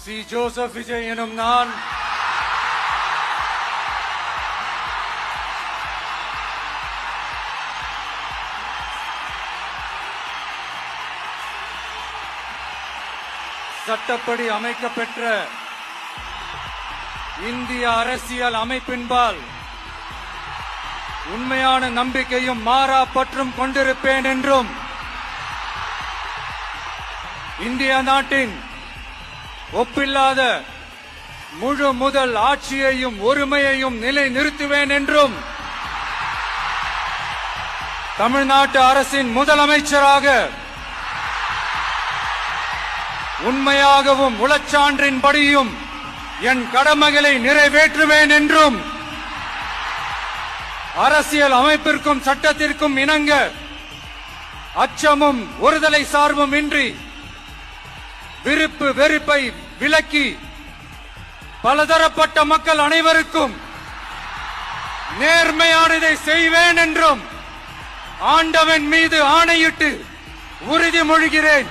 C. Joseph Vijay எனும் நான் சட்டப்படி அமைக்கப்பெற்ற இந்திய அரசியல் அமைப்பின்பால் உண்மையான நம்பிக்கையும் மாறா பற்றும் கொண்டிருப்பேன் என்றும் இந்திய நாட்டின் ஒப்பில்லாத முழு முதல் ஆட்சியையும் ஒருமையையும் நிலைநிறுத்துவேன் என்றும் தமிழ்நாட்டு அரசின் முதலமைச்சராக உண்மையாகவும் உளச்சான்றின்படியும் என் கடமைகளை நிறைவேற்றுவேன் என்றும் அரசியல் அமைப்பிற்கும் சட்டத்திற்கும் இணங்க அச்சமும் ஒருதலை சார்பும் இன்றி விருப்பு வெறுப்பை விலக்கி பலதரப்பட்ட மக்கள் அனைவருக்கும் நேர்மையானதை செய்வேன் என்றும் ஆண்டவன் மீது ஆணையிட்டு உறுதிமொழிகிறேன்.